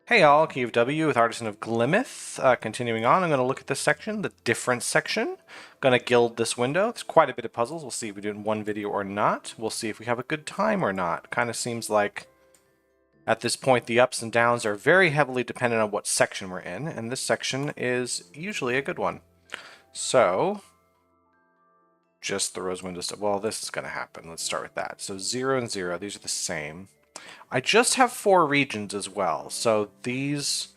Hey all, Key of W with Artisan of Glimmith. Continuing on, I'm going to look at this section, the difference section. Going to gild this window. There's quite a bit of puzzles. We'll see if we do it in one video or not. We'll see if we have a good time or not. Kind of seems like at this point the ups and downs are very heavily dependent on what section we're in, and this section is usually a good one. So, just the rose windows. Well, this is going to happen. Let's start with that. So 0 and 0, these are the same. I just have 4 regions as well, so these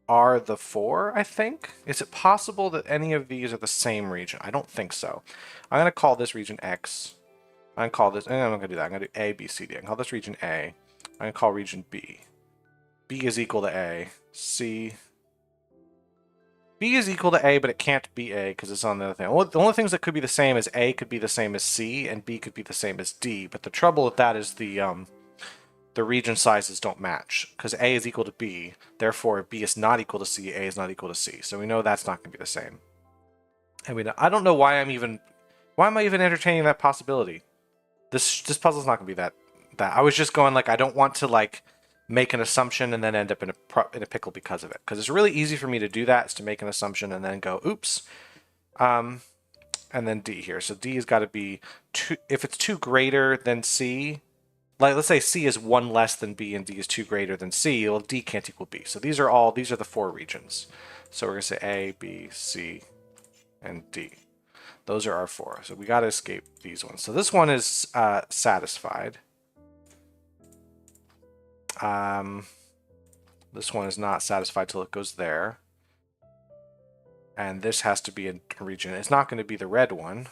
are the 4, I think. Is it possible that any of these are the same region? I don't think so. I'm going to call this region X. I'm going to call this, and I'm not going to do that. I'm going to do A, B, C, D. I can call this region A. I'm going to call region B. B is equal to A. C. B is equal to A, but it can't be A because it's on the other thing. Well, the only things that could be the same is A could be the same as C, and B could be the same as D. But the trouble with that is the region sizes don't match because A is equal to B, therefore B is not equal to C, A is not equal to C. So we know that's not going to be the same. And I don't know why am I even entertaining that possibility? This puzzle's not going to be that. I was just going like I don't want to like make an assumption and then end up in a pickle because of it. Because it's really easy for me to do that, is to make an assumption and then go oops. And then D here. So D has got to be 2. If it's 2 greater than C, like let's say C is 1 less than B and D is 2 greater than C, well D can't equal B. So these are the 4 regions. So we're going to say A, B, C, and D. Those are our 4. So we got to escape these ones. So this one is satisfied. This one is not satisfied till it goes there. And this has to be a region. It's not going to be the red one,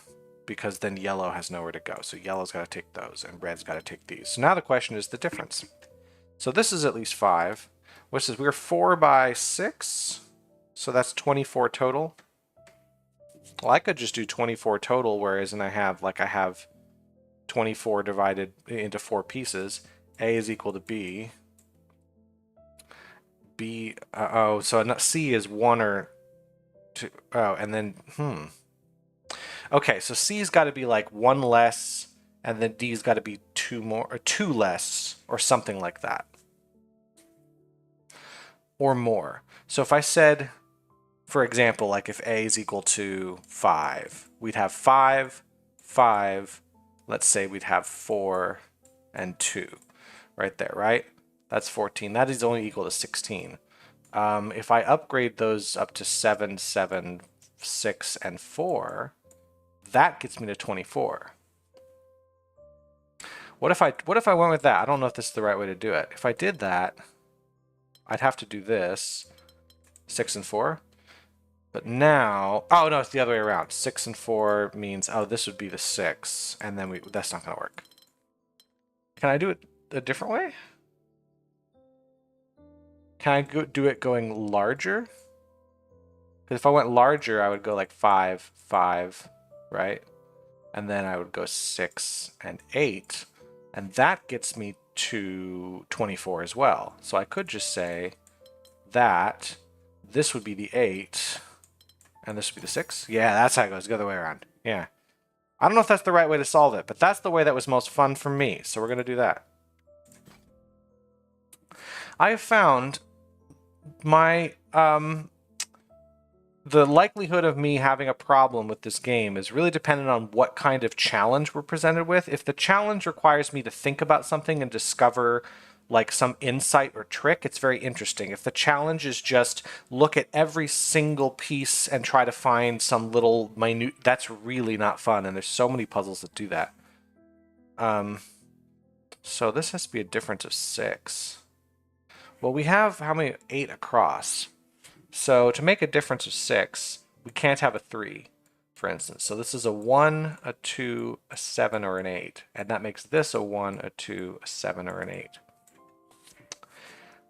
because then yellow has nowhere to go. So yellow's got to take those, and red's got to take these. So now the question is the difference. So this is at least 5, which is we're 4 by 6, so that's 24 total. Well, I could just do 24 total, whereas I have 24 divided into 4 pieces. A is equal to B. B, so C is 1 or 2. Oh, and then, Okay, so C's got to be like 1 less, and then D's got to be 2 more, or 2 less, or something like that. Or more. So if I said, for example, like if A is equal to 5, we'd have 5, 5, let's say we'd have 4, and 2. Right there, right? That's 14. That is only equal to 16. If I upgrade those up to 7, 7, 6, and 4, that gets me to 24. What if I went with that? I don't know if this is the right way to do it. If I did that, I'd have to do this, 6 and 4. But now, oh no, it's the other way around. 6 and 4 means, oh, this would be the 6, and then that's not going to work. Can I do it a different way? Can I do it going larger? Because if I went larger, I would go like 5, 5, right? And then I would go 6 and 8. And that gets me to 24 as well. So I could just say that this would be the 8, and this would be the 6. Yeah, that's how it goes, the other way around. Yeah. I don't know if that's the right way to solve it, but that's the way that was most fun for me. So we're going to do that. I have found my the likelihood of me having a problem with this game is really dependent on what kind of challenge we're presented with. If the challenge requires me to think about something and discover like some insight or trick, it's very interesting. If the challenge is just look at every single piece and try to find some little minute, that's really not fun, and there's so many puzzles that do that. So this has to be a difference of 6. Well, we have how many? 8 across. So to make a difference of 6, we can't have a 3, for instance. So this is a 1, a 2, a 7, or an 8. And that makes this a 1, a 2, a 7, or an 8.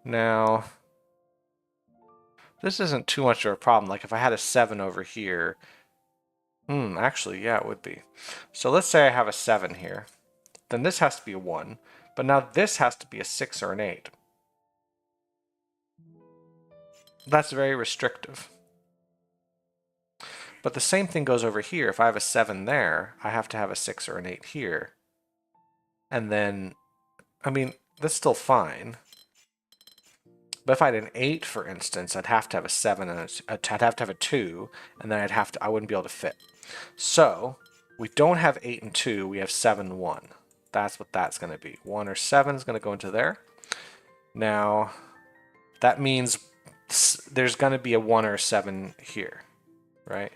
Now, this isn't too much of a problem. Like if I had a 7 over here, actually, yeah, it would be. So let's say I have a 7 here. Then this has to be a 1. But now this has to be a 6 or an 8. That's very restrictive. But the same thing goes over here. If I have a 7 there, I have to have a 6 or an 8 here. And then, I mean, that's still fine. But if I had an 8, for instance, I'd have to have a 7 and I'd have to have a 2, and then I wouldn't be able to fit. So we don't have 8 and 2, we have 7, 1. That's what that's going to be. 1 or 7 is going to go into there. Now, that means there's going to be a 1 or a 7 here, right?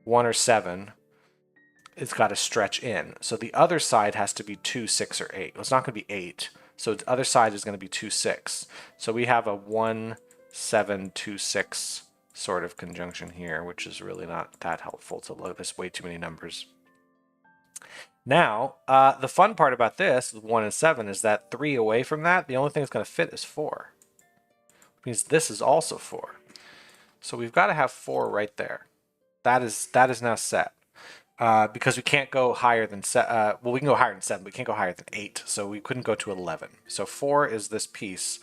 1 or 7, it's got to stretch in. So the other side has to be 2, 6, or 8. Well, it's not going to be 8. So the other side is going to be 2, 6. So we have a 1, 7, 2, 6 sort of conjunction here, which is really not that helpful to look. There's way too many numbers. Now, the fun part about this, with 1 and 7, is that 3 away from that, the only thing that's going to fit is 4. Which means this is also 4. So we've got to have 4 right there. That is now set. Because we can't go higher than well, we can go higher than 7, but we can't go higher than 8, so we couldn't go to 11. So 4 is this piece,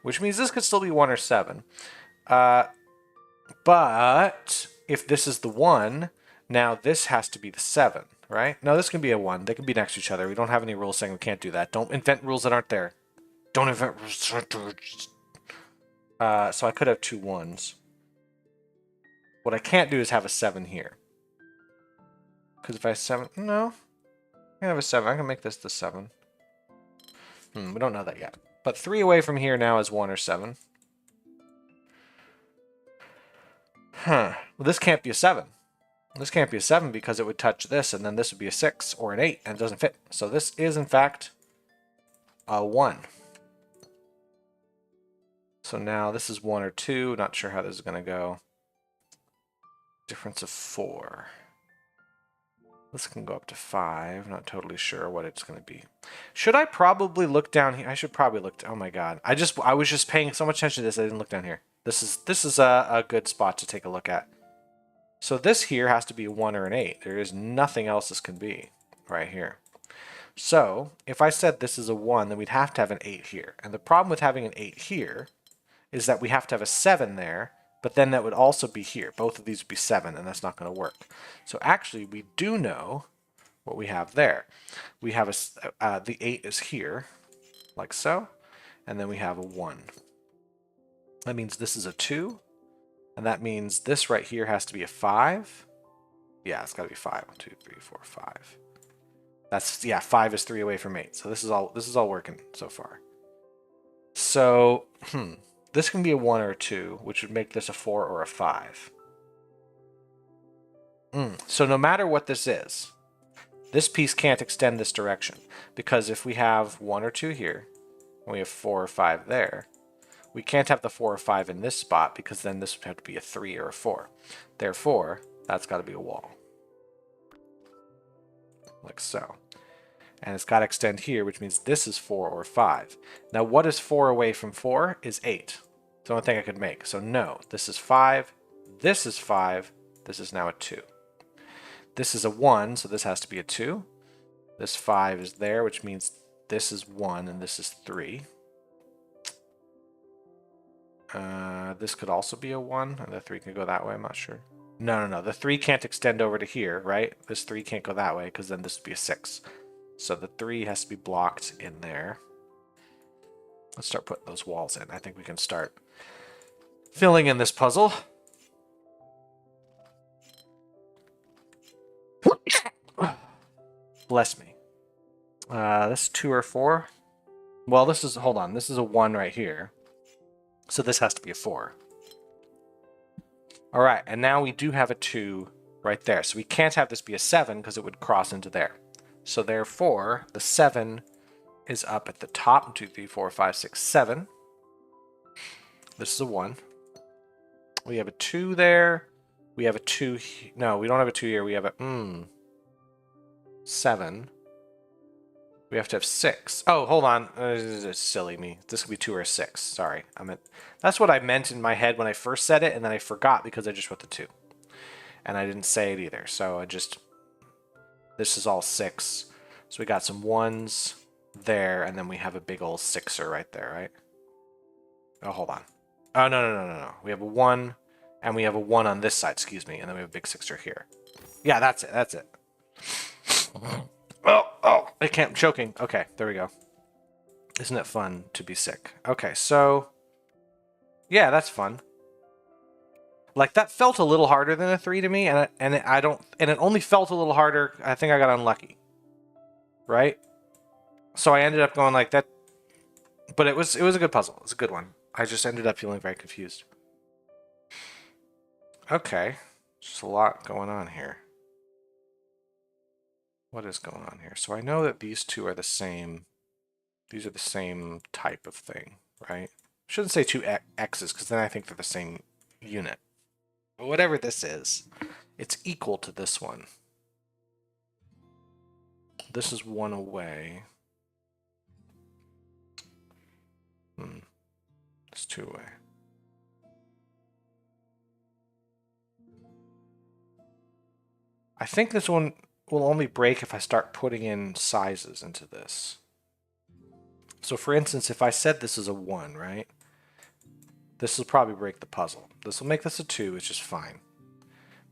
which means this could still be 1 or 7. But if this is the 1, now this has to be the 7, right? No, this can be a 1. They can be next to each other. We don't have any rules saying we can't do that. Don't invent rules that aren't there. Don't invent rules that aren't there. So I could have 2 1s. What I can't do is have a 7 here. Because if I have 7, no, I can have a 7. I can make this the 7. We don't know that yet. But 3 away from here now is 1 or 7. Well, this can't be a 7. This can't be a 7 because it would touch this, and then this would be a 6 or an 8, and it doesn't fit. So this is, in fact, a 1. So now this is 1 or 2. Not sure how this is going to go. Difference of 4. This can go up to 5. Not totally sure what it's going to be. Should I probably look down here? I should probably look. Oh my god! I was just paying so much attention to this. I didn't look down here. This is a good spot to take a look at. So this here has to be a 1 or an 8. There is nothing else this can be right here. So if I said this is a 1, then we'd have to have an 8 here. And the problem with having an 8 here is that we have to have a 7 there. But then that would also be here. Both of these would be 7, and that's not going to work. So actually, we do know what we have there. We have the 8 is here, like so, and then we have a 1. That means this is a 2, and that means this right here has to be a 5. Yeah, it's got to be 5. 1, 2, 3, 4, 5. That's, yeah, 5 is 3 away from 8. So this is all working so far. So, this can be a 1 or a 2, which would make this a 4 or a 5. So no matter what this is, this piece can't extend this direction. Because if we have 1 or 2 here, and we have 4 or 5 there, we can't have the 4 or 5 in this spot, because then this would have to be a 3 or a 4. Therefore, that's got to be a wall. Like so. And it's got to extend here, which means this is 4 or 5. Now, what is 4 away from 4 is 8. It's the only thing I could make. So no, this is 5, this is 5, this is now a 2. This is a 1, so this has to be a 2. This 5 is there, which means this is 1 and this is 3. This could also be a 1, and the 3 can go that way, I'm not sure. No, the 3 can't extend over to here, right? This 3 can't go that way, because then this would be a 6. So the 3 has to be blocked in there. Let's start putting those walls in. I think we can start filling in this puzzle. Bless me. This 2 or 4? Well, this is, hold on, this is a 1 right here. So this has to be a 4. All right, and now we do have a 2 right there. So we can't have this be a 7 because it would cross into there. So therefore, the 7 is up at the top. 1, 2, 3, 4, 5, 6, 7. This is a 1. We have a 2 there. We have a 2. No, we don't have a 2 here. We have a 7. We have to have 6. Oh, hold on. It's silly me. This could be 2 or a 6. Sorry. That's what I meant in my head when I first said it, and then I forgot because I just wrote the 2. And I didn't say it either. So this is all 6. So we got some 1s there, and then we have a big old 6er right there, right? Oh, hold on. Oh, no. We have a 1, and we have a 1 on this side, excuse me, and then we have a big 6er here. Yeah, that's it. Oh, I can't, I'm choking. Okay, there we go. Isn't it fun to be sick? Okay, so Yeah, that's fun. Like, that felt a little harder than a 3 to me, and it only felt a little harder. I think I got unlucky, right? So I ended up going like that, but it was a good puzzle. It's a good one. I just ended up feeling very confused. Okay, just a lot going on here. What is going on here? So I know that these two are the same. These are the same type of thing, right? I shouldn't say two X's, because then I think they're the same unit. But whatever this is, it's equal to this one. This is one away. It's two away. I think this one will only break if I start putting in sizes into this. So for instance, if I said this is a 1, right? This will probably break the puzzle. This will make this a 2, which is fine.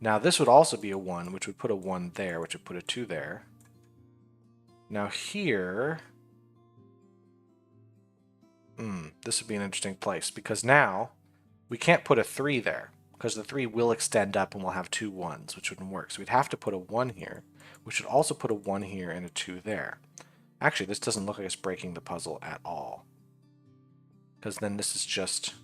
Now this would also be a 1, which would put a 1 there, which would put a 2 there. Now here, this would be an interesting place, because now we can't put a 3 there, because the 3 will extend up and we'll have 2 1s, which wouldn't work. So we'd have to put a 1 here, which would also put a 1 here and a 2 there. Actually, this doesn't look like it's breaking the puzzle at all, because then this is just...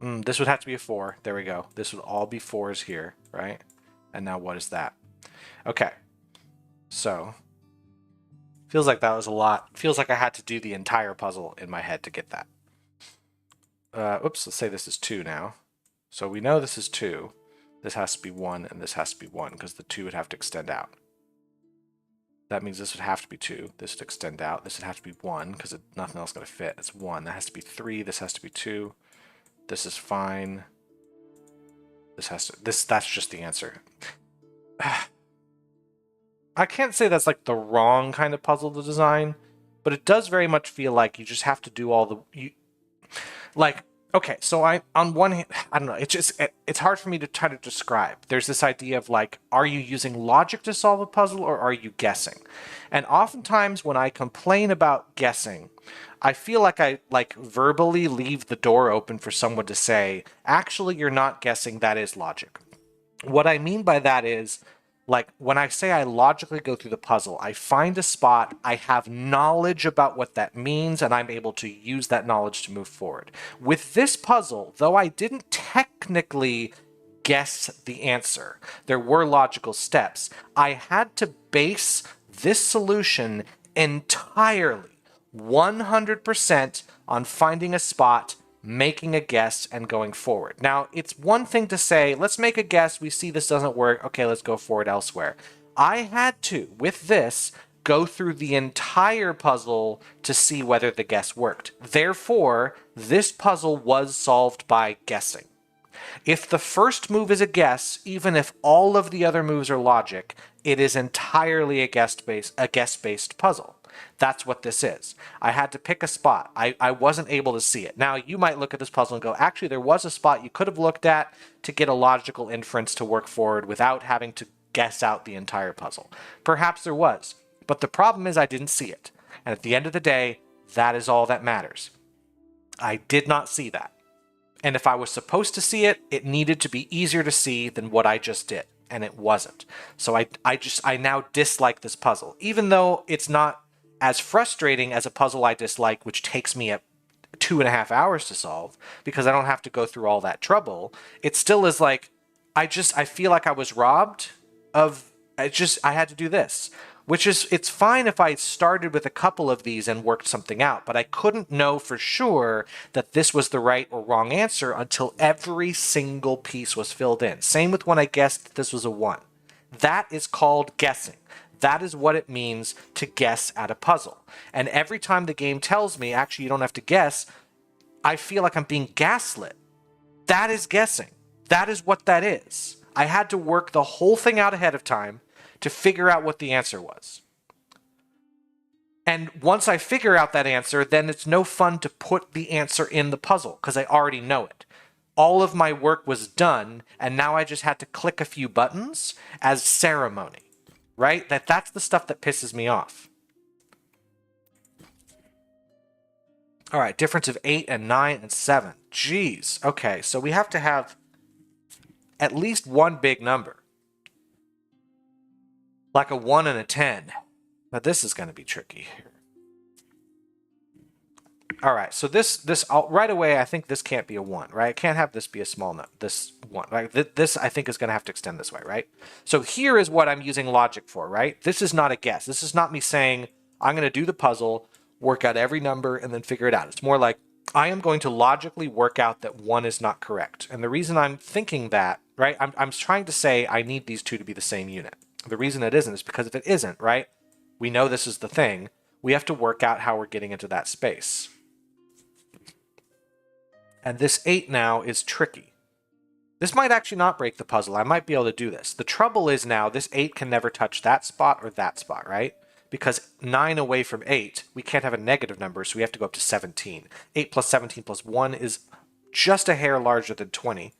this would have to be a 4. There we go. This would all be 4s here, right? And now what is that? Okay. So, feels like that was a lot. Feels like I had to do the entire puzzle in my head to get that. Oops, let's say this is 2 now. So we know this is 2. This has to be 1, and this has to be 1, because the 2 would have to extend out. That means this would have to be 2. This would extend out. This would have to be 1, because nothing else is going to fit. It's 1. That has to be 3. This has to be 2. This is fine. This has to... That's just the answer. I can't say that's like the wrong kind of puzzle to design, but it does very much feel like you just have to do all the... like, okay, so on one hand, I don't know, it's hard for me to try to describe. There's this idea of like, are you using logic to solve a puzzle or are you guessing? And oftentimes when I complain about guessing, I feel like I verbally leave the door open for someone to say, actually, you're not guessing, that is logic. What I mean by that is, like, when I say I logically go through the puzzle, I find a spot, I have knowledge about what that means, and I'm able to use that knowledge to move forward. With this puzzle, though I didn't technically guess the answer, there were logical steps, I had to base this solution entirely, 100% on finding a spot, making a guess, and going forward. Now, it's one thing to say, let's make a guess, we see this doesn't work, okay, let's go forward elsewhere. I had to, with this, go through the entire puzzle to see whether the guess worked. Therefore, this puzzle was solved by guessing. If the first move is a guess, even if all of the other moves are logic, it is entirely a guess-based puzzle. That's what this is. I had to pick a spot. I wasn't able to see it. Now, you might look at this puzzle and go, actually, there was a spot you could have looked at to get a logical inference to work forward without having to guess out the entire puzzle. Perhaps there was. But the problem is I didn't see it. And at the end of the day, that is all that matters. I did not see that. And if I was supposed to see it, it needed to be easier to see than what I just did. And it wasn't. So I now dislike this puzzle. Even though it's not as frustrating as a puzzle I dislike, which takes me 2.5 hours to solve, because I don't have to go through all that trouble, it still is like, I feel like I was robbed of, I had to do this. Which is, it's fine if I started with a couple of these and worked something out, but I couldn't know for sure that this was the right or wrong answer until every single piece was filled in. Same with when I guessed that this was a 1. That is called guessing. That is what it means to guess at a puzzle. And every time the game tells me, actually, you don't have to guess, I feel like I'm being gaslit. That is guessing. That is what that is. I had to work the whole thing out ahead of time to figure out what the answer was. And once I figure out that answer, then it's no fun to put the answer in the puzzle, because I already know it. All of my work was done, and now I just had to click a few buttons as ceremony, right? That's the stuff that pisses me off. All right, difference of 8 and 9 and 7. Jeez. Okay, so we have to have at least one big number. Like a 1 and a 10. Now this is going to be tricky. All right, so this right away, I think this can't be a 1, right? It can't have this be a small number, this 1, right? This, I think, is going to have to extend this way, right? So here is what I'm using logic for, right? This is not a guess. This is not me saying, I'm going to do the puzzle, work out every number, and then figure it out. It's more like, I am going to logically work out that 1 is not correct. And the reason I'm thinking that, right, I'm trying to say I need these two to be the same unit. The reason it isn't is because if it isn't, right, we know this is the thing, we have to work out how we're getting into that space. And this 8 now is tricky. This might actually not break the puzzle. I might be able to do this. The trouble is now this 8 can never touch that spot or that spot, right? Because 9 away from 8, we can't have a negative number, so we have to go up to 17. 8 plus 17 plus 1 is just a hair larger than 20.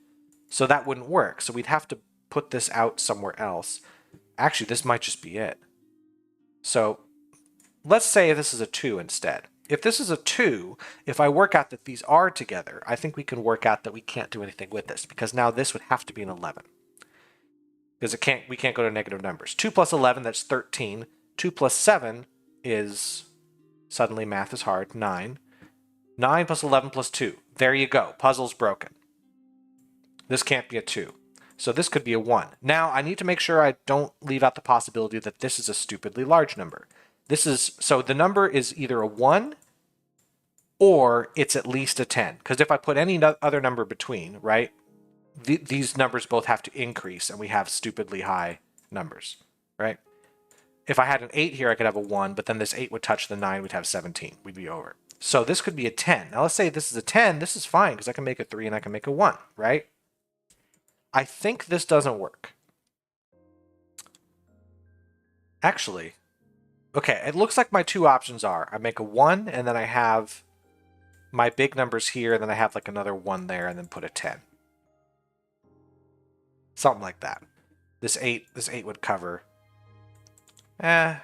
So that wouldn't work. So we'd have to put this out somewhere else. Actually, this might just be it. So let's say this is a 2 instead. If this is a 2, if I work out that these are together, I think we can work out that we can't do anything with this, because now this would have to be an 11. Because we can't go to negative numbers. 2 plus 11, that's 13. 2 plus 7 is, suddenly math is hard, 9. 9 plus 11 plus 2. There you go. Puzzle's broken. This can't be a 2. So this could be a 1. Now, I need to make sure I don't leave out the possibility that this is a stupidly large number. So the number is either a 1 or it's at least a 10. Because if I put any other number between, right, these numbers both have to increase and we have stupidly high numbers, right? If I had an 8 here, I could have a 1, but then this 8 would touch the 9, we'd have 17. We'd be over. So this could be a 10. Now let's say this is a 10. This is fine because I can make a 3 and I can make a 1, right? I think this doesn't work. Actually, okay, it looks like my two options are I make a 1 and then I have my big numbers here and then I have like another 1 there and then put a 10. Something like that. This 8 would cover. Yeah,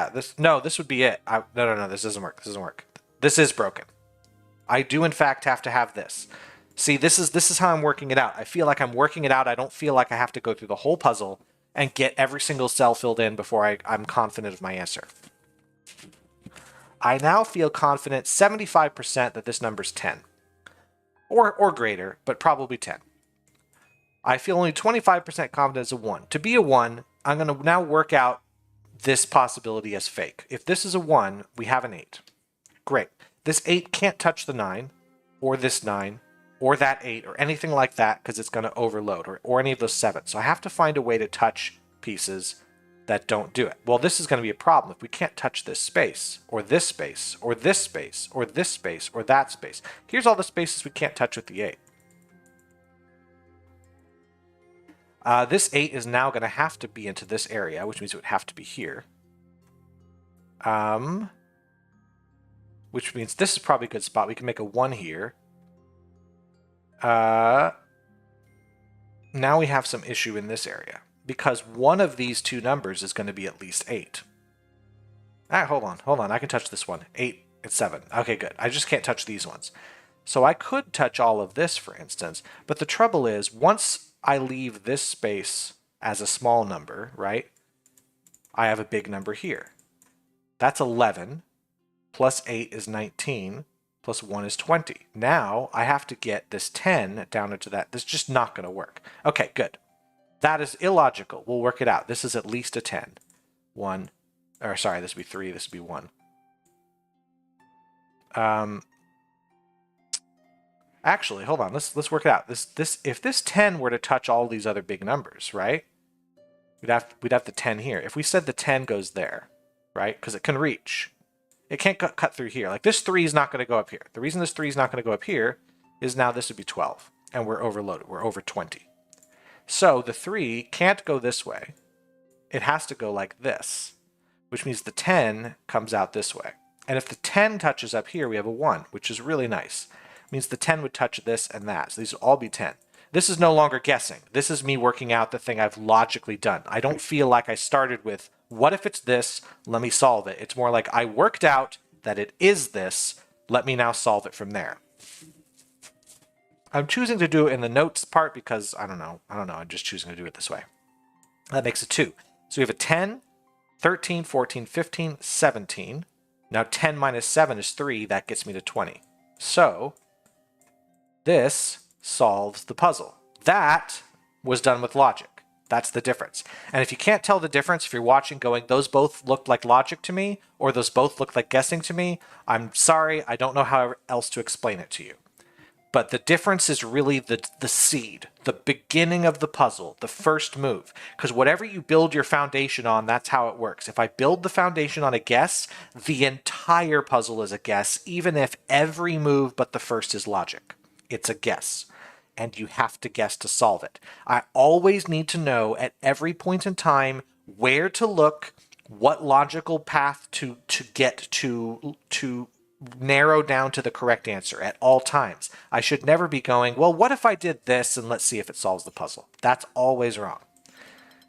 this would be it. No, this doesn't work. This doesn't work. This is broken. I do in fact have to have this. See, this is how I'm working it out. I feel like I'm working it out. I don't feel like I have to go through the whole puzzle and get every single cell filled in before I'm confident of my answer. I now feel confident 75% that this number's 10. Or greater, but probably 10. I feel only 25% confident it's a 1. To be a 1, I'm going to now work out this possibility as fake. If this is a 1, we have an 8. Great. This 8 can't touch the 9, or this 9, or that 8, or anything like that, because it's going to overload, or any of those 7. So I have to find a way to touch pieces that don't do it. Well, this is going to be a problem if we can't touch this space, or this space, or this space, or this space, or that space. Here's all the spaces we can't touch with the 8. This 8 is now going to have to be into this area, which means it would have to be here. Which means this is probably a good spot. We can make a 1 here. Now we have some issue in this area, because one of these two numbers is going to be at least 8. Hold on. I can touch this one. 8 and 7. Okay, good. I just can't touch these ones. So I could touch all of this, for instance, but the trouble is, once I leave this space as a small number, right, I have a big number here. That's 11, plus 8 is 19, plus 1 is 20. Now I have to get this 10 down into that. This is just not going to work. Okay, good. That is illogical. We'll work it out. This is at least a 10. 1, or sorry, this would be 3, this would be 1. Actually, hold on. Let's work it out. If this 10 were to touch all these other big numbers, right? We'd have the 10 here. If we said the 10 goes there, right? Because it can reach. It can't cut through here. Like this 3 is not going to go up here. The reason this 3 is not going to go up here is now this would be 12. And we're overloaded. We're over 20. So the 3 can't go this way. It has to go like this, which means the 10 comes out this way. And if the 10 touches up here, we have a 1, which is really nice. It means the 10 would touch this and that. So these will all be 10. This is no longer guessing. This is me working out the thing I've logically done. I don't feel like I started with, what if it's this? Let me solve it. It's more like I worked out that it is this. Let me now solve it from there. I'm choosing to do it in the notes part because I don't know. I'm just choosing to do it this way. That makes it 2. So we have a 10, 13, 14, 15, 17. Now 10 minus 7 is 3. That gets me to 20. So this solves the puzzle. That was done with logic. That's the difference. And if you can't tell the difference, if you're watching going, those both looked like logic to me, or those both looked like guessing to me, I'm sorry, I don't know how else to explain it to you. But the difference is really the seed, the beginning of the puzzle, the first move. Because whatever you build your foundation on, that's how it works. If I build the foundation on a guess, the entire puzzle is a guess, even if every move but the first is logic. It's a guess. And you have to guess to solve it. I always need to know at every point in time where to look, what logical path to get to narrow down to the correct answer at all times. I should never be going, well, what if I did this and let's see if it solves the puzzle. That's always wrong.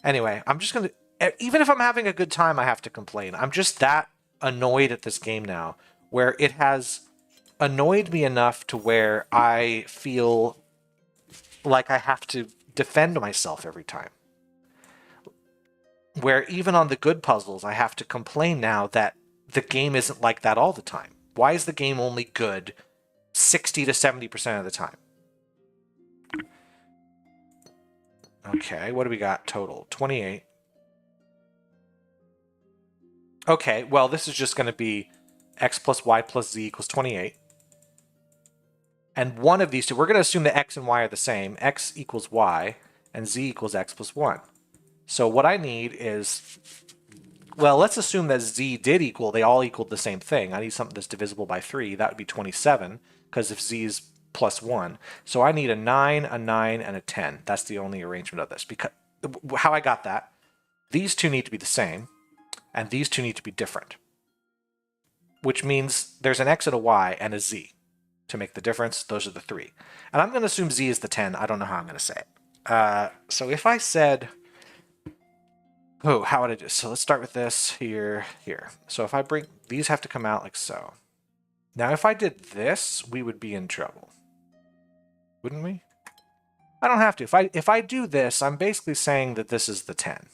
Anyway, I'm just going to, even if I'm having a good time, I have to complain. I'm just that annoyed at this game now, where it has annoyed me enough to where I feel like I have to defend myself every time. Where even on the good puzzles, I have to complain now that the game isn't like that all the time. Why is the game only good 60 to 70% of the time? Okay, what do we got total? 28. Okay, well, this is just going to be x plus y plus z equals 28. And one of these two, we're going to assume that x and y are the same. X equals y, and z equals x plus 1. So what I need is, well, let's assume that z did equal, they all equaled the same thing. I need something that's divisible by 3. That would be 27, because if z is plus 1. So I need a 9, and a 10. That's the only arrangement of this. Because how I got that, these two need to be the same, and these two need to be different. Which means there's an x and a y and a z. To make the difference, those are the 3. And I'm going to assume z is the 10. I don't know how I'm going to say it. So if I said, oh, how would I do? So let's start with this here. So if I bring, these have to come out like so. Now if I did this, we would be in trouble. Wouldn't we? I don't have to. If I do this, I'm basically saying that this is the 10.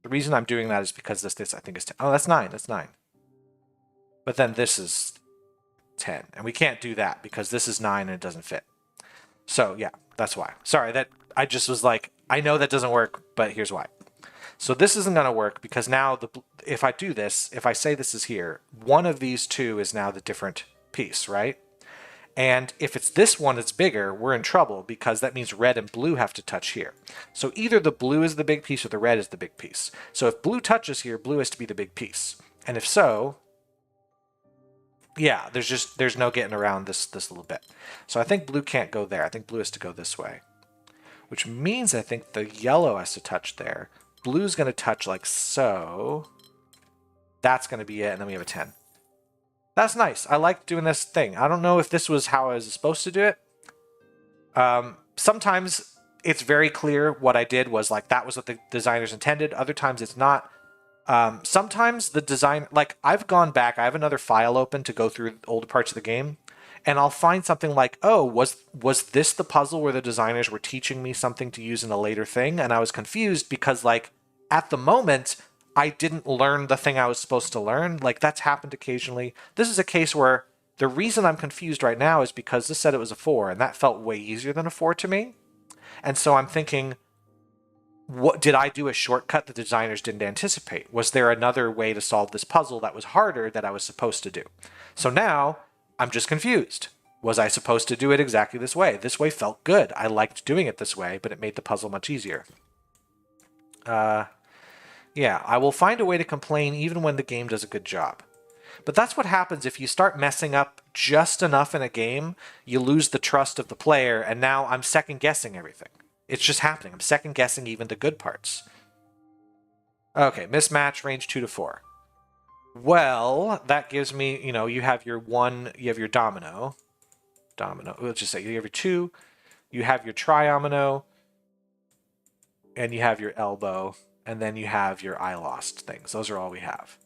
The reason I'm doing that is because this I think is 10. Oh, that's 9. That's 9. But then this is 10. And we can't do that because this is 9 and it doesn't fit. So yeah, that's why. Sorry, that I just was like, I know that doesn't work, but here's why. So this isn't going to work because now if I do this, if I say this is here, one of these two is now the different piece, right? And if it's this one that's bigger, we're in trouble because that means red and blue have to touch here. So either the blue is the big piece or the red is the big piece. So if blue touches here, blue has to be the big piece. And if so, yeah, there's no getting around this little bit. So I think blue can't go there. I think blue has to go this way, which means I think the yellow has to touch there. Blue's going to touch like so. That's going to be it, and then we have a 10. That's nice. I like doing this thing. I don't know if this was how I was supposed to do it. Sometimes it's very clear what I did was like that was what the designers intended. Other times it's not. Sometimes the design, like I've gone back, I have another file open to go through older parts of the game, and I'll find something like, oh, was this the puzzle where the designers were teaching me something to use in a later thing? And I was confused because like at the moment, I didn't learn the thing I was supposed to learn. Like that's happened occasionally. This is a case where the reason I'm confused right now is because this said it was a 4, and that felt way easier than a 4 to me. And so I'm thinking, what did I do a shortcut the designers didn't anticipate? Was there another way to solve this puzzle that was harder that I was supposed to do? So now I'm just confused. Was I supposed to do it exactly this way? This way felt good. I liked doing it this way, but it made the puzzle much easier. Yeah, I will find a way to complain even when the game does a good job. But that's what happens if you start messing up just enough in a game, you lose the trust of the player, and now I'm second guessing everything. It's just happening. I'm second guessing even the good parts. Okay, mismatch, range 2 to 4. Well, that gives me, you have your domino. Let's just say you have your 2, you have your triomino, and you have your elbow, and then you have your I lost things. Those are all we have.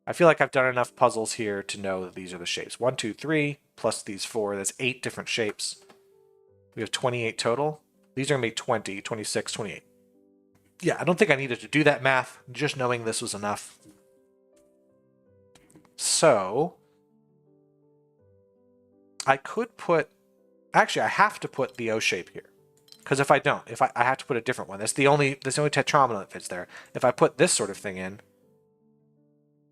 I feel like I've done enough puzzles here to know that these are the shapes. 1, 2, 3, plus these 4. That's 8 different shapes. We have 28 total. These are going to be 20, 26, 28. Yeah, I don't think I needed to do that math. Just knowing this was enough. So, I could put... Actually, I have to put the O shape here. Because if I don't, I have to put a different one. That's the only tetromino that fits there. If I put this sort of thing in,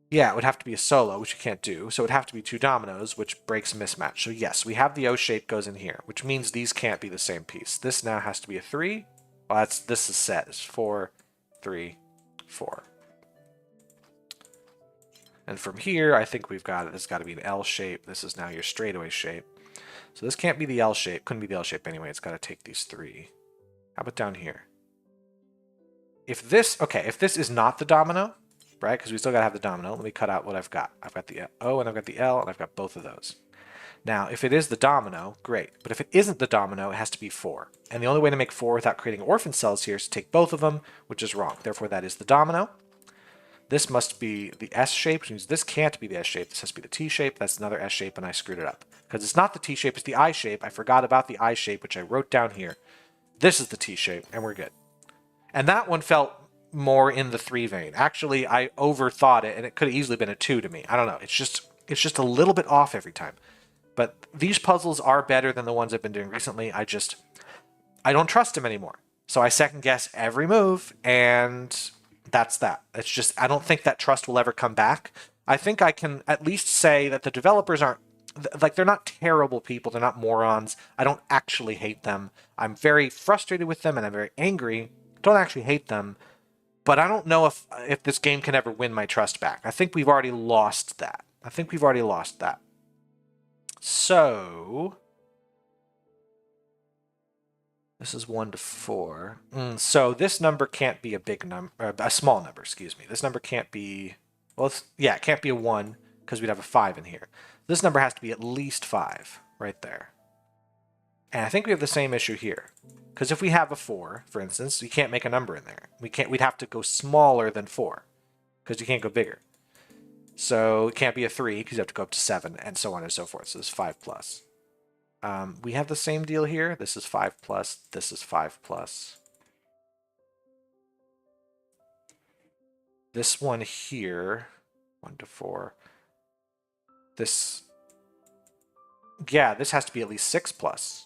yeah, it would have to be a solo, which you can't do. So it would have to be 2 dominoes, which breaks mismatch. So yes, we have the O shape goes in here, which means these can't be the same piece. This now has to be a 3. Well, this is set. It's 4, 3, 4. And from here, I think we've got it. This has got to be an L shape. This is now your straightaway shape. So this can't be the L shape. Couldn't be the L shape anyway. It's got to take these 3. How about down here? If this is not the domino, right? Because we still got to have the domino. Let me cut out what I've got. I've got the O and I've got the L and I've got both of those. Now, if it is the domino, great. But if it isn't the domino, it has to be 4. And the only way to make 4 without creating orphan cells here is to take both of them, which is wrong. Therefore, that is the domino. This must be the S shape, which means this can't be the S shape. This has to be the T shape. That's another S shape, and I screwed it up. Because it's not the T shape, it's the I shape. I forgot about the I shape, which I wrote down here. This is the T shape, and we're good. And that one felt more in the 3 vein. Actually, I overthought it, and it could have easily been a 2 to me. I don't know. It's just a little bit off every time. But these puzzles are better than the ones I've been doing recently. I don't trust them anymore. So I second guess every move, and that's that. It's just, I don't think that trust will ever come back. I think I can at least say that the developers aren't, like, they're not terrible people. They're not morons. I don't actually hate them. I'm very frustrated with them, and I'm very angry. I don't actually hate them. But I don't know if this game can ever win my trust back. I think we've already lost that. So, this is 1 to 4. So this number can't be a big number, a small number, excuse me. This number can't be, well, it can't be a 1 because we'd have a 5 in here. This number has to be at least 5 right there. And I think we have the same issue here. Because if we have a 4, for instance, you can't make a number in there. We'd have to go smaller than 4 because you can't go bigger. So it can't be a 3 because you have to go up to 7 and so on and so forth. So it's 5 plus. We have the same deal here. This is 5 plus. This is 5 plus. This one here, 1 to 4. This has to be at least 6 plus.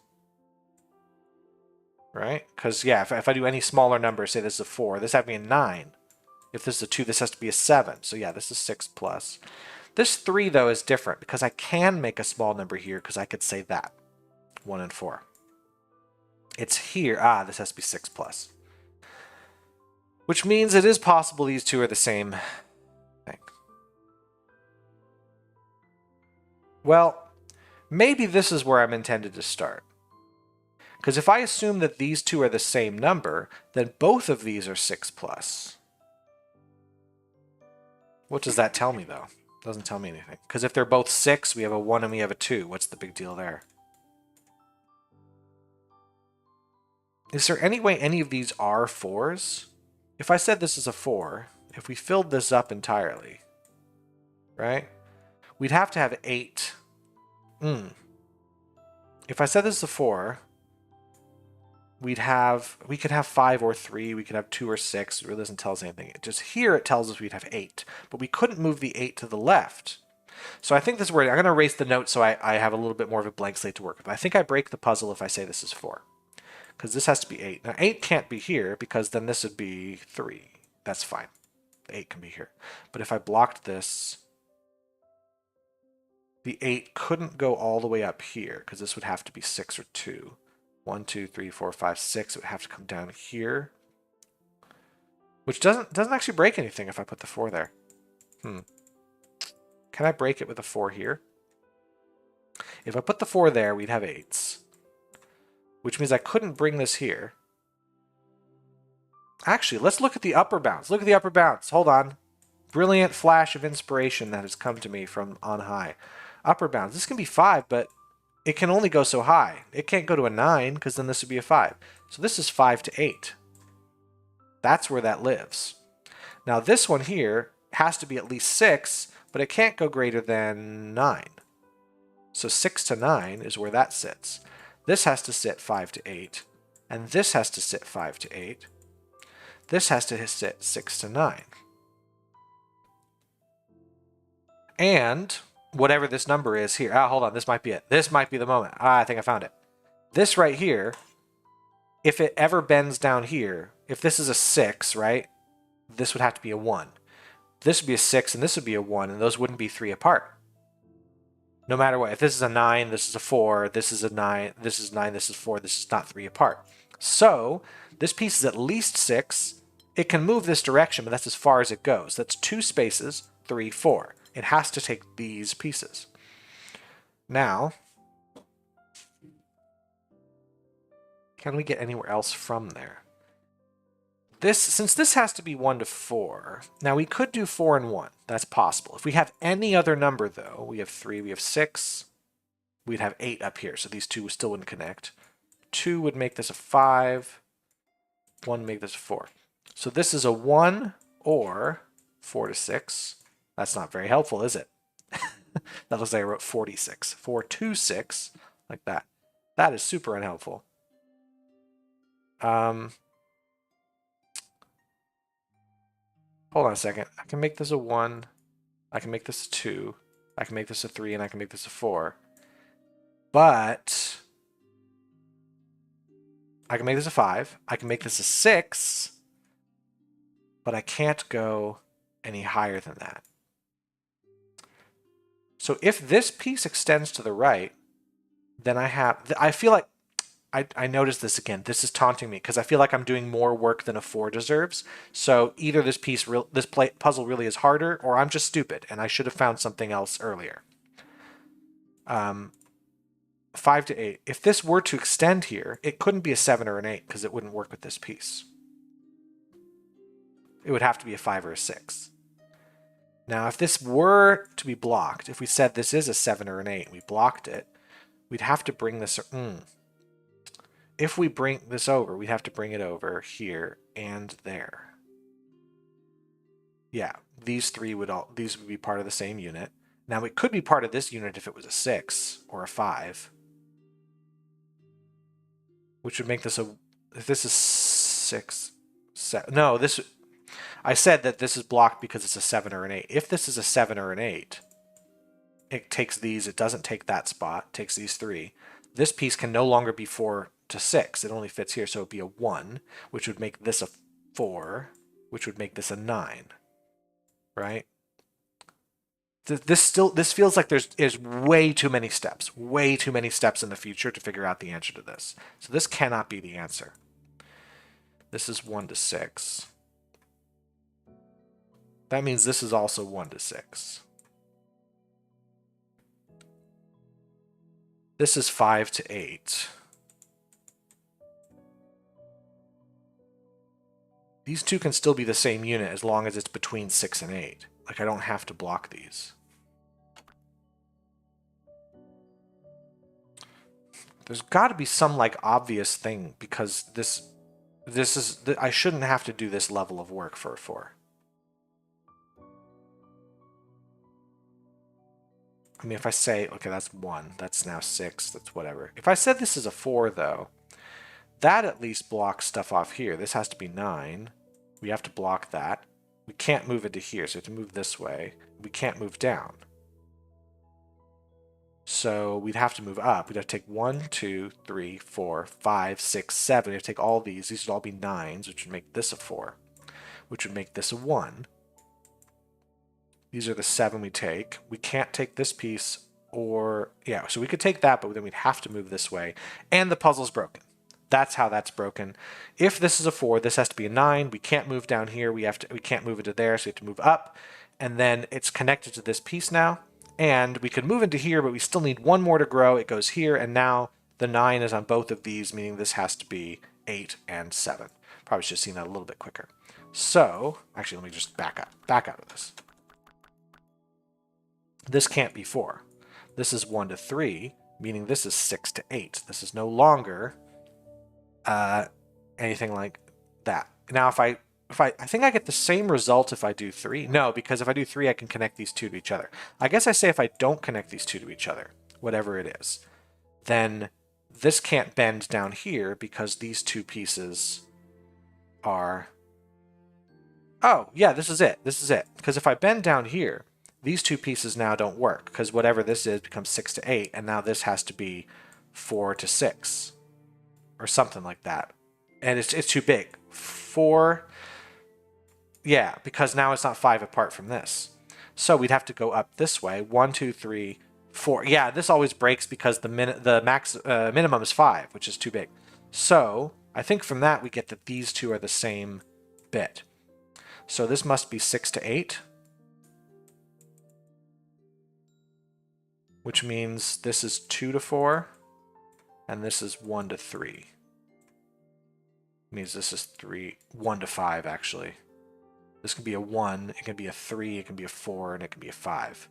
Right? Because, yeah, if I do any smaller number, say this is a 4, this has to be a 9. If this is a 2, this has to be a 7. So, yeah, this is 6 plus. This 3, though, is different because I can make a small number here because I could say that. 1 and 4. It's here. This has to be 6 plus. Which means it is possible these two are the same thing. Well, maybe this is where I'm intended to start. Because if I assume that these two are the same number, then both of these are 6 plus. What does that tell me, though? It doesn't tell me anything. Because if they're both 6, we have a 1 and we have a 2. What's the big deal there? Is there any way any of these are 4s? If I said this is a 4, if we filled this up entirely, right? We'd have to have 8. If I said this is a 4, we could have 5 or 3, we could have 2 or 6. It really doesn't tell us anything. Just here it tells us we'd have 8, but we couldn't move the 8 to the left. So I think this is where I'm going to erase the note so I have a little bit more of a blank slate to work with. I think I break the puzzle if I say this is 4. Because this has to be 8. Now 8 can't be here because then this would be 3. That's fine. The 8 can be here. But if I blocked this, the 8 couldn't go all the way up here because this would have to be 6 or 2. 1, 2, 3, 4, 5, 6. It would have to come down here. Which doesn't actually break anything if I put the 4 there. Can I break it with a 4 here? If I put the 4 there, we'd have 8s. Which means I couldn't bring this here. Actually, let's look at the upper bounds. Look at the upper bounds. Hold on. Brilliant flash of inspiration that has come to me from on high. Upper bounds. This can be 5, but it can only go so high. It can't go to a 9 because then this would be a 5. So this is 5 to 8. That's where that lives. Now this one here has to be at least 6, but it can't go greater than 9. So 6 to 9 is where that sits. This has to sit 5 to 8, and this has to sit 5 to 8. This has to sit 6 to 9. And whatever this number is here, hold on, this might be it. This might be the moment. I think I found it. This right here, if it ever bends down here, if this is a 6, right, this would have to be a 1. This would be a 6, and this would be a 1, and those wouldn't be 3 apart. No matter what. If this is a 9, this is a 4, this is a 9, this is 9, this is 4, this is not 3 apart. So this piece is at least 6. It can move this direction, but that's as far as it goes. That's 2 spaces, 3, 4. It has to take these pieces. Now, can we get anywhere else from there? Since this has to be 1 to 4, now we could do 4 and 1. That's possible. If we have any other number, though, we have 3, we have 6, we'd have 8 up here, so these two still wouldn't connect. 2 would make this a 5, 1 would make this a 4. So this is a 1 or 4 to 6. That's not very helpful, is it? That looks like I wrote 46. 4 to 6, like that. That is super unhelpful. Hold on a second. I can make this a 1. I can make this a 2. I can make this a 3, and I can make this a 4. But I can make this a 5. I can make this a 6. But I can't go any higher than that. So if this piece extends to the right, then I feel like I noticed this again. This is taunting me because I feel like I'm doing more work than a 4 deserves. So either this puzzle really is harder, or I'm just stupid and I should have found something else earlier. 5 to 8. If this were to extend here, it couldn't be a 7 or an 8 because it wouldn't work with this piece. It would have to be a 5 or a 6. Now, if this were to be blocked, if we said this is a 7 or an 8, and we blocked it, we'd have to bring this... If we bring this over, we'd have to bring it over here and there. Yeah, these would be part of the same unit. Now, it could be part of this unit if it was a 6 or a 5. Which would make this if this is 6, 7... No, I said that this is blocked because it's a 7 or an 8. If this is a 7 or an 8, it takes these, it doesn't take that spot, takes these 3. This piece can no longer be 4 to 6. It only fits here, so it would be a 1, which would make this a 4, which would make this a 9, right? This feels like there's way too many steps in the future to figure out the answer to this. So this cannot be the answer. This is 1 to 6. That means this is also 1 to 6. This is 5 to 8. These two can still be the same unit as long as it's between 6 and 8. Like, I don't have to block these. There's got to be some, like, obvious thing, because I shouldn't have to do this level of work for a 4. I mean, if I say, okay, that's 1, that's now 6, that's whatever. If I said this is a 4, though, that at least blocks stuff off here. This has to be 9. We have to block that. We can't move it to here, so we have to move this way. We can't move down. So we'd have to move up. We'd have to take 1, 2, 3, 4, 5, 6, 7. We'd have to take all these. These would all be 9s, which would make this a 4, which would make this a 1. These are the 7 we take. We can't take this piece, or... Yeah, so we could take that, but then we'd have to move this way. And the puzzle's broken. That's how that's broken. If this is a 4, this has to be a 9. We can't move down here. We can't move it to there, so we have to move up. And then it's connected to this piece now. And we could move into here, but we still need 1 more to grow. It goes here, and now the 9 is on both of these, meaning this has to be 8 and 7. Probably should have seen that a little bit quicker. So, actually, let me just back out of this. This can't be 4. This is 1 to 3, meaning this is 6 to 8. This is no longer anything like that. Now, if I think I get the same result if I do 3. No, because if I do 3, I can connect these two to each other. I guess I say if I don't connect these two to each other, whatever it is, then this can't bend down here because these two pieces are... Oh, yeah, this is it. This is it. Because if I bend down here, these two pieces now don't work because whatever this is becomes 6 to 8, and now this has to be 4 to 6 or something like that. And it's too big. 4... Yeah, because now it's not 5 apart from this. So we'd have to go up this way. 1, 2, 3, 4. Yeah, this always breaks because the minimum is 5, which is too big. So I think from that we get that these two are the same bit. So this must be 6 to 8. Which means this is 2 to 4. And this is 1 to 3. Means this is 1 to 5 actually. This can be a 1, it can be a 3, it can be a 4, and it can be a 5.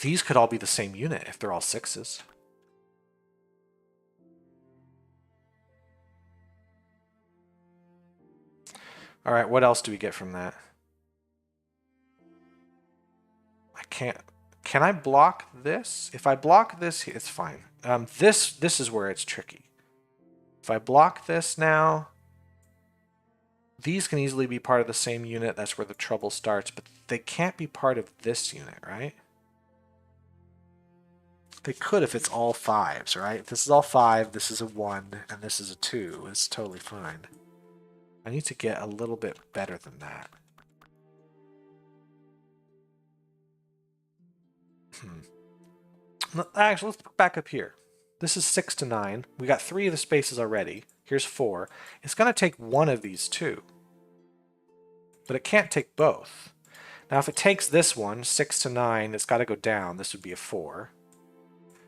These could all be the same unit if they're all 6s. All right, what else do we get from that? I can't... Can I block this? If I block this, it's fine. This is where it's tricky. If I block this now, these can easily be part of the same unit. That's where the trouble starts, but they can't be part of this unit, right? They could if it's all 5s, right? If this is all 5, this is a 1, and this is a 2. It's totally fine. I need to get a little bit better than that. Actually, let's back up here. This is 6 to 9. We got 3 of the spaces already. Here's 4. It's going to take one of these two. But it can't take both. Now if it takes this one, 6 to 9, it's got to go down. This would be a 4.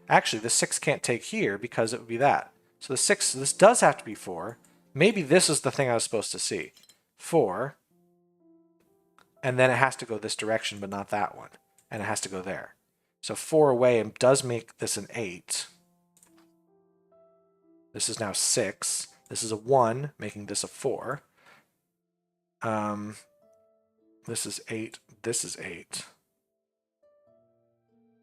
Actually, the 6 can't take here because it would be that. So the 6, this does have to be 4. Maybe this is the thing I was supposed to see. 4. And then it has to go this direction, but not that one. And it has to go there. So 4 away does make this an 8. This is now 6. This is a 1, making this a 4. This is 8. This is 8.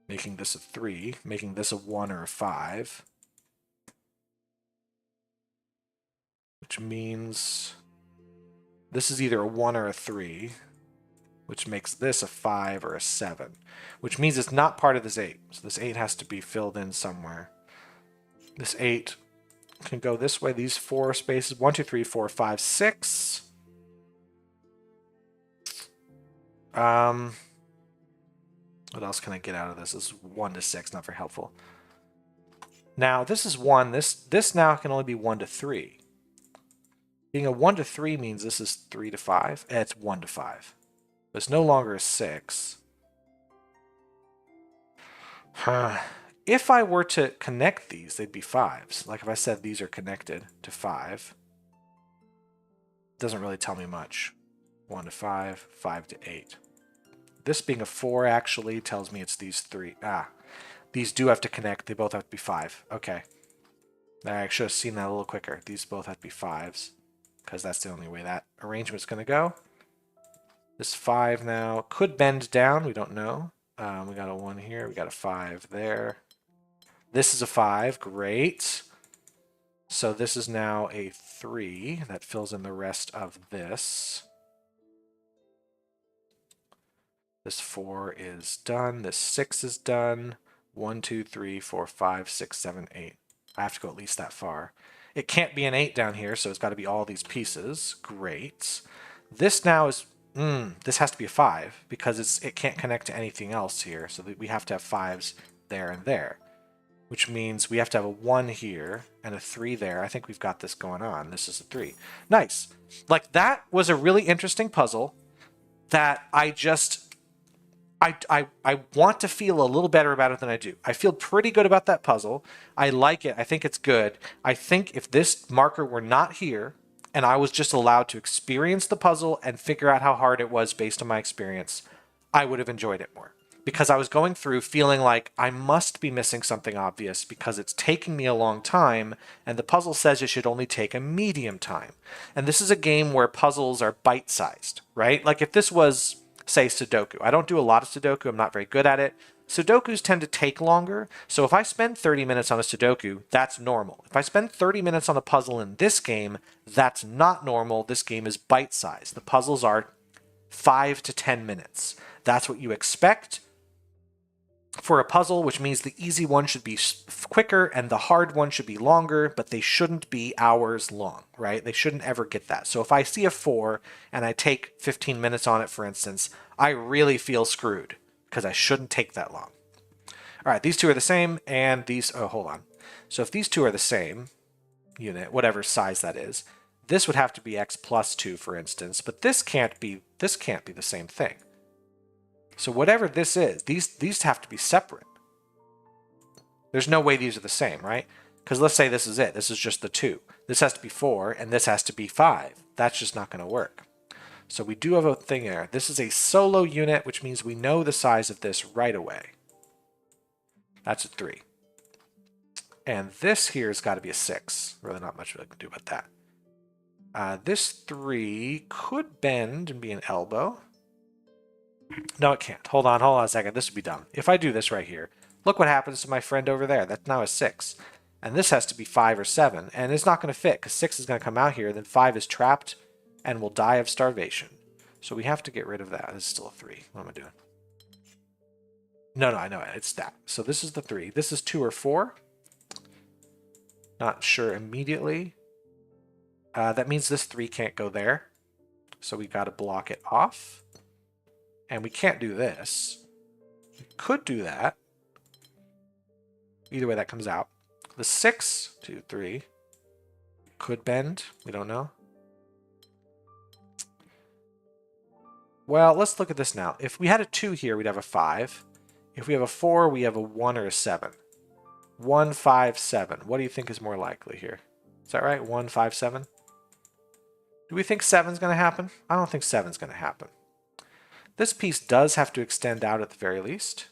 Making this a 3. Making this a 1 or a 5. Which means this is either a 1 or a 3. Which makes this a 5 or a 7. Which means it's not part of this 8. So this 8 has to be filled in somewhere. This 8 can go this way. These 4 spaces. 1, 2, 3, 4, 5, 6. What else can I get out of this? This is 1 to 6. Not very helpful. Now, this is 1. This now can only be 1 to 3. Being a 1 to 3 means this is 3 to 5. It's 1 to 5. But it's no longer a 6. If I were to connect these, they'd be 5s. Like if I said these are connected to 5, doesn't really tell me much. 1 to 5, 5 to 8. This being a 4 actually tells me it's these 3. These do have to connect. They both have to be 5. Okay. I should have seen that a little quicker. These both have to be 5s because that's the only way that arrangement's going to go. This 5 now could bend down. We don't know. We got a 1 here. We got a 5 there. This is a 5. Great. So this is now a 3 that fills in the rest of this. This 4 is done. This 6 is done. 1, 2, 3, 4, 5, 6, 7, 8. I have to go at least that far. It can't be an 8 down here, so it's got to be all these pieces. Great. This now is... this has to be a 5 because it can't connect to anything else here. So we have to have 5s there and there. Which means we have to have a 1 here and a 3 there. I think we've got this going on. This is a 3. Nice. Like, that was a really interesting puzzle that I want to feel a little better about it than I do. I feel pretty good about that puzzle. I like it. I think it's good. I think if this marker were not here and I was just allowed to experience the puzzle and figure out how hard it was based on my experience, I would have enjoyed it more. because I was going through feeling like I must be missing something obvious because it's taking me a long time, and the puzzle says it should only take a medium time. And this is a game where puzzles are bite-sized, right? Like if this was, say, Sudoku. I don't do a lot of Sudoku. I'm not very good at it. Sudokus tend to take longer, so if I spend 30 minutes on a Sudoku, that's normal. If I spend 30 minutes on a puzzle in this game, that's not normal. This game is bite-sized. The puzzles are 5 to 10 minutes. That's what you expect for a puzzle, which means the easy one should be quicker and the hard one should be longer, but they shouldn't be hours long, right? They shouldn't ever get that. So if I see a 4 and I take 15 minutes on it, for instance, I really feel screwed because I shouldn't take that long. All right, these two are the same, and these, oh, hold on. So if these two are the same unit, whatever size that is, this would have to be x plus 2, for instance, but this can't be the same thing. So whatever this is, these have to be separate. There's no way these are the same, right? Because let's say this is it. This is just the 2. This has to be 4, and this has to be 5. That's just not going to work. So we do have a thing there. This is a solo unit, which means we know the size of this right away. That's a 3. And this here has got to be a 6. Really not much I can do about that. This 3 could bend and be an elbow. No, it can't. Hold on a second. This would be dumb. If I do this right here, look what happens to my friend over there. That's now a 6. And this has to be 5 or 7. And it's not going to fit because 6 is going to come out here. Then 5 is trapped and will die of starvation. So we have to get rid of that. This is still a 3. What am I doing? No, I know it. It's that. So this is the 3. This is 2 or 4. Not sure immediately. That means this 3 can't go there. So we got to block it off. And we can't do this. We could do that. Either way, that comes out. The 6, 2, 3 could bend. We don't know. Well, let's look at this now. If we had a 2 here, we'd have a 5. If we have a 4, we have a 1 or a 7. 1, 5, 7. What do you think is more likely here? Is that right? 1, 5, 7? Do we think 7's going to happen? I don't think 7's going to happen. This piece does have to extend out at the very least.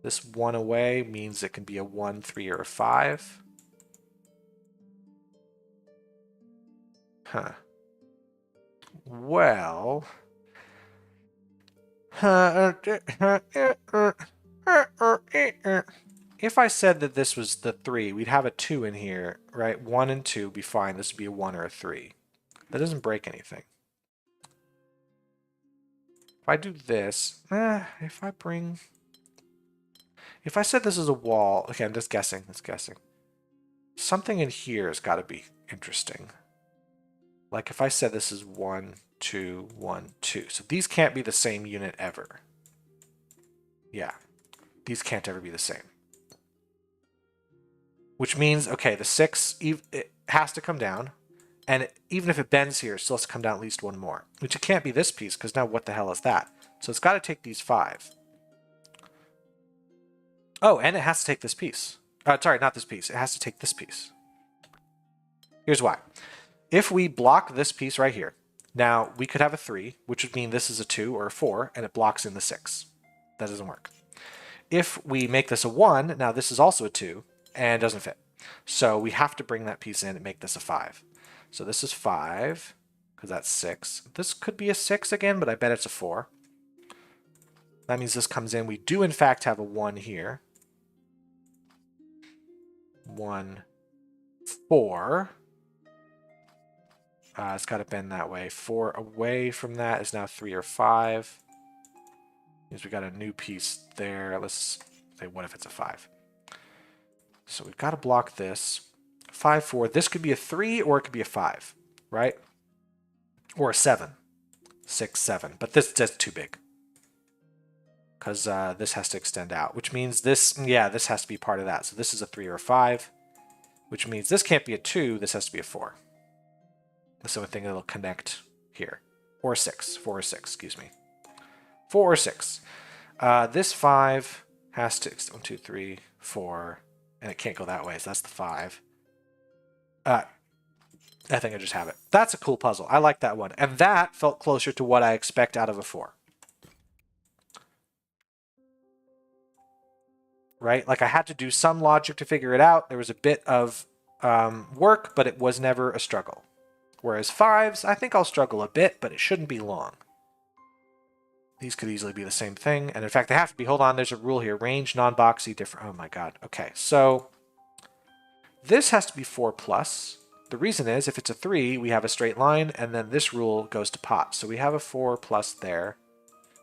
This 1 away means it can be a 1, 3, or a 5. Huh. Well... If I said that this was the 3, we'd have a 2 in here, right? 1 and 2 would be fine. This would be a 1 or a 3. That doesn't break anything. If I do this, if I said this is a wall, okay, I'm just guessing, something in here has got to be interesting. Like if I said this is 1, 2, 1, 2. So these can't be the same unit ever. Yeah, these can't ever be the same. Which means, okay, the 6, it has to come down. And even if it bends here, it still has to come down at least 1 more. Which it can't be this piece, because now what the hell is that? So it's got to take these 5. Oh, and it has to take this piece. Sorry, not this piece. It has to take this piece. Here's why. If we block this piece right here, now we could have a 3, which would mean this is a 2 or a 4, and it blocks in the 6. That doesn't work. If we make this a 1, now this is also a 2, and it doesn't fit. So we have to bring that piece in and make this a 5. So this is 5, because that's 6. This could be a 6 again, but I bet it's a 4. That means this comes in. We do, in fact, have a 1 here. 1, 4. It's got to bend that way. 4 away from that is now 3 or 5. Means we got a new piece there. Let's say, what if it's a 5? So we've got to block this. 5, 4. This could be a 3 or it could be a 5, right? Or a 7. 6, 7. But this is just too big. Because this has to extend out, which means this, yeah, this has to be part of that. So this is a 3 or a 5, which means this can't be a 2. This has to be a 4. That's the only thing that'll connect here. Or 6. 4 or 6, excuse me. 4 or 6. This 5 has to, 1, 2, 3, 4, and it can't go that way, so that's the 5. I think I just have it. That's a cool puzzle. I like that one. And that felt closer to what I expect out of a 4. right? Like I had to do some logic to figure it out. There was a bit of work, but it was never a struggle. Whereas 5s, I think I'll struggle a bit, but it shouldn't be long. These could easily be the same thing. And in fact, they have to be. Hold on, there's a rule here. Range, non-boxy, different. Oh my god. Okay, so this has to be 4 plus. The reason is, if it's a 3, we have a straight line, and then this rule goes to pot. So we have a 4 plus there,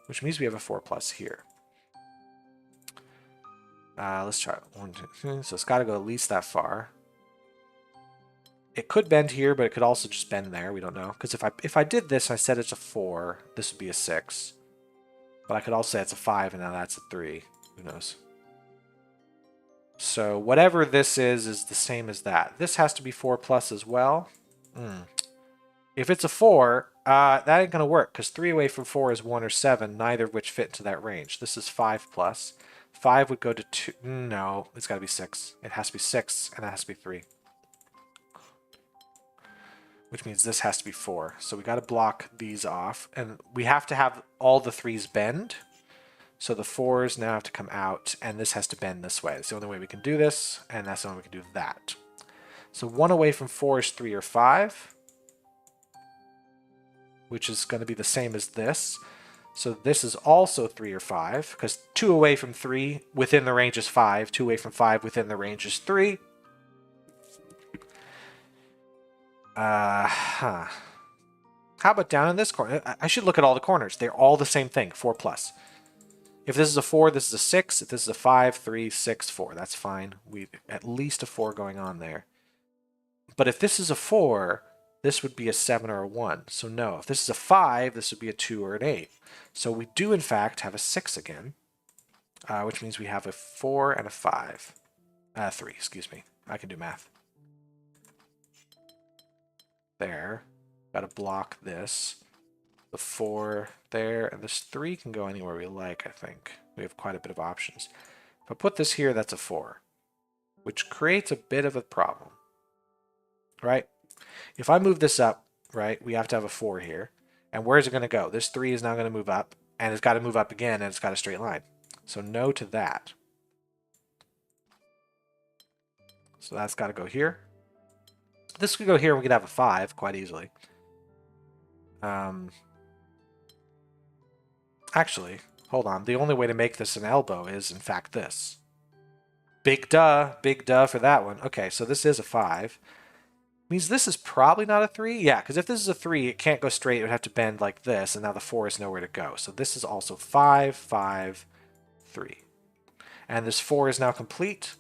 which means we have a 4 plus here. Let's try it. 1, 2, 3. So it's got to go at least that far. It could bend here, but it could also just bend there. We don't know. Because if I did this, I said it's a 4, this would be a 6. But I could also say it's a 5, and now that's a 3. Who knows? So whatever this is the same as that. This has to be 4 plus as well. If it's a 4, that ain't going to work, because 3 away from 4 is 1 or 7, neither of which fit into that range. This is 5 plus. 5 would go to 2. No, it's got to be 6. It has to be 6, and that has to be 3. Which means this has to be 4. So we got to block these off. And we have to have all the 3s bend. So the 4s now have to come out, and this has to bend this way. It's the only way we can do this, and that's the only way we can do that. So 1 away from 4 is 3 or 5, which is going to be the same as this. So this is also 3 or 5, because 2 away from 3 within the range is 5. 2 away from 5 within the range is 3. How about down in this corner? I should look at all the corners. They're all the same thing, 4 plus. If this is a 4, this is a 6. If this is a 5, 3, 6, 4. That's fine. We at least a 4 going on there. But if this is a 4, this would be a 7 or a 1. So no, if this is a 5, this would be a 2 or an 8. So we do, in fact, have a 6 again, which means we have a 4 and a 5. 3, excuse me. I can do math. There. Got to block this. The 4 there, and this 3 can go anywhere we like, I think. We have quite a bit of options. If I put this here, that's a 4, which creates a bit of a problem, right? If I move this up, right, we have to have a 4 here. And where is it going to go? This 3 is now going to move up, and it's got to move up again, and it's got a straight line. So no to that. So that's got to go here. This could go here, and we could have a 5 quite easily. Actually, hold on. The only way to make this an elbow is, in fact, this. Big duh for that one. Okay, so this is a 5. Means this is probably not a 3. Yeah, because if this is a 3, it can't go straight. It would have to bend like this, and now the 4 is nowhere to go. So this is also 5, 5, 3. And this 4 is now complete.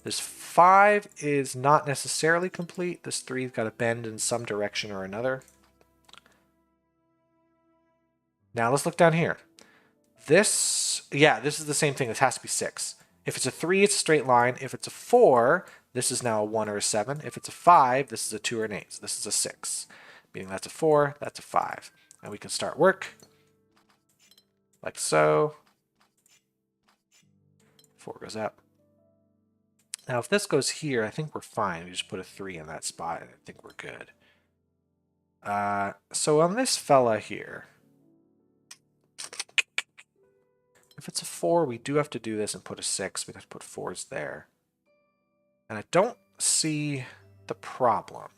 This 5 is not necessarily complete. This 3's got to bend in some direction or another. Now let's look down here. This, yeah, this is the same thing. This has to be 6. If it's a 3, it's a straight line. If it's a 4, this is now a 1 or a 7. If it's a 5, this is a 2 or an 8. So this is a 6. Meaning that's a 4, that's a 5. And we can start work. Like so. 4 goes up. Now if this goes here, I think we're fine. We just put a 3 in that spot, and I think we're good. So on this fella here, if it's a 4, we do have to do this and put a 6. We have to put 4s there. And I don't see the problem.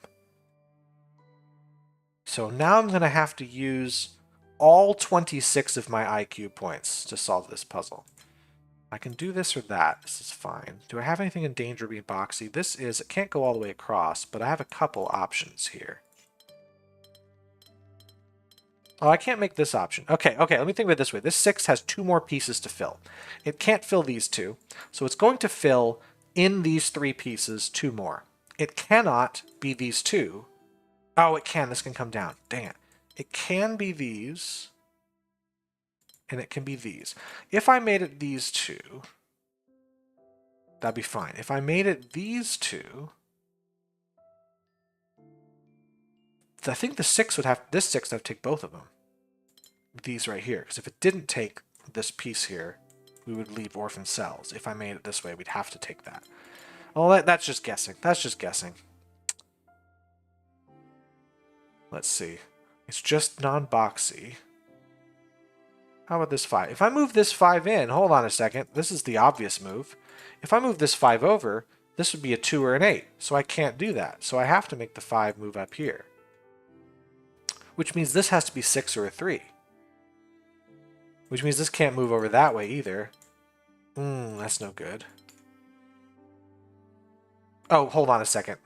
So now I'm going to have to use all 26 of my IQ points to solve this puzzle. I can do this or that. This is fine. Do I have anything in danger of being boxy? This is, it can't go all the way across, but I have a couple options here. Oh, I can't make this option. Okay, let me think of it this way. This 6 has 2 more pieces to fill. It can't fill these 2, so it's going to fill in these 3 pieces 2 more. It cannot be these 2. Oh, it can. This can come down. Dang it. It can be these, and it can be these. If I made it these 2, that'd be fine. If I made it these 2, I think the 6 would have, this 6 would have to take both of them. These right here. Because if it didn't take this piece here, we would leave orphan cells. If I made it this way, we'd have to take that. Well, that's just guessing. That's just guessing. Let's see. It's just non-boxy. How about this 5? If I move this 5 in, hold on a second, this is the obvious move. If I move this 5 over, this would be a 2 or an 8, so I can't do that. So I have to make the 5 move up here. Which means this has to be 6 or a 3. Which means this can't move over that way either. That's no good. Oh, hold on a second.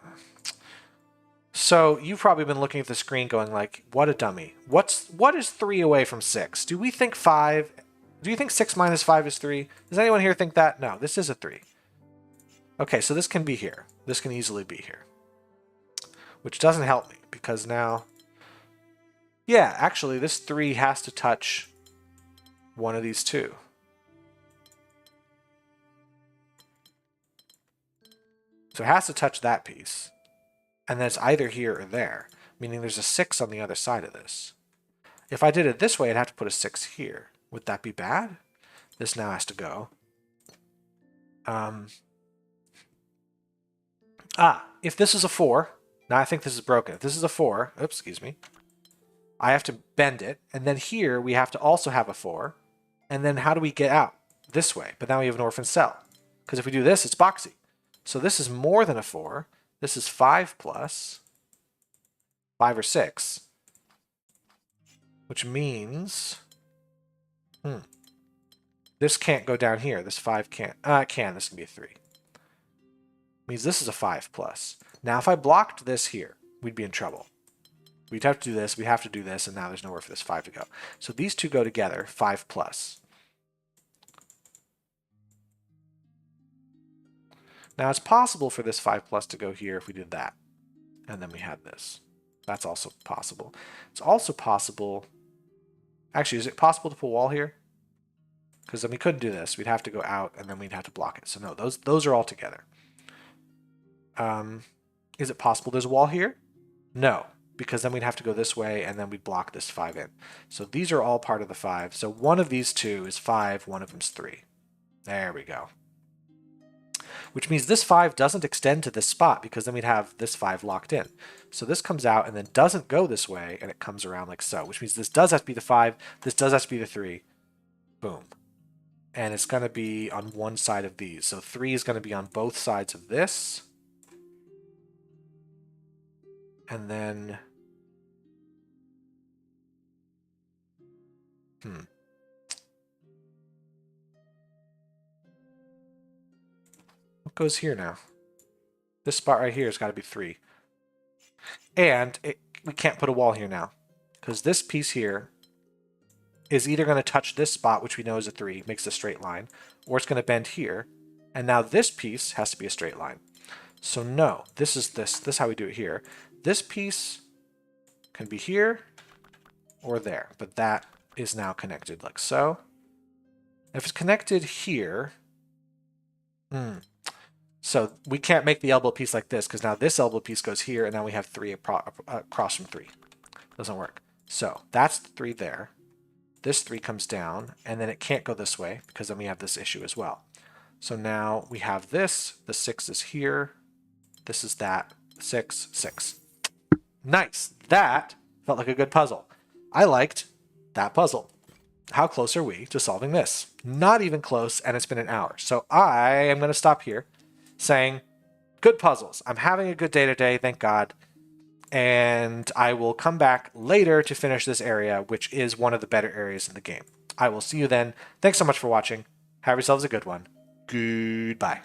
So you've probably been looking at the screen going like, what a dummy. What is 3 away from 6? Do we think 5? Do you think 6 minus 5 is 3? Does anyone here think that? No, this is a 3. Okay, so this can be here. This can easily be here. Which doesn't help me because now... Yeah, actually this 3 has to touch one of these two. So it has to touch that piece. And then it's either here or there, meaning there's a 6 on the other side of this. If I did it this way, I'd have to put a 6 here. Would that be bad? This now has to go. If this is a 4, now I think this is broken. If this is a 4, oops, excuse me, I have to bend it. And then here we have to also have a 4. And then how do we get out? This way. But now we have an orphan cell. Because if we do this, it's boxy. So this is more than a 4. This is 5 plus 5 or 6, which means this can't go down here. This 5 can't. It can. This can be a 3. Means this is a 5 plus. Now, if I blocked this here, we'd be in trouble. We'd have to do this. We have to do this, and now there's nowhere for this 5 to go. So these two go together. 5 plus. Now it's possible for this 5 plus to go here if we did that. And then we had this. That's also possible. It's also possible... Actually, is it possible to put a wall here? Because then we couldn't do this. We'd have to go out and then we'd have to block it. So no, those are all together. Is it possible there's a wall here? No, because then we'd have to go this way and then we'd block this 5 in. So these are all part of the 5. So one of these two is 5, one of them's 3. There we go. Which means this 5 doesn't extend to this spot because then we'd have this 5 locked in. So this comes out and then doesn't go this way and it comes around like so, which means this does have to be the 5, this does have to be the 3. Boom. And it's going to be on one side of these. So 3 is going to be on both sides of this. And then... What goes here now? This spot right here has got to be 3. And we can't put a wall here now. Because this piece here is either going to touch this spot, which we know is a 3, makes a straight line, or it's going to bend here. And now this piece has to be a straight line. So no, this is this. This is how we do it here. This piece can be here or there, but that is now connected like so. If it's connected here, so we can't make the elbow piece like this because now this elbow piece goes here and now we have 3 across from 3. Doesn't work. So that's 3 there. This 3 comes down and then it can't go this way because then we have this issue as well. So now we have this, the 6 is here, this is that, 6, 6. Nice. That felt like a good puzzle. I liked that puzzle. How close are we to solving this? Not even close, and it's been an hour. So I am going to stop here saying, good puzzles. I'm having a good day today, thank God. And I will come back later to finish this area, which is one of the better areas in the game. I will see you then. Thanks so much for watching. Have yourselves a good one. Goodbye.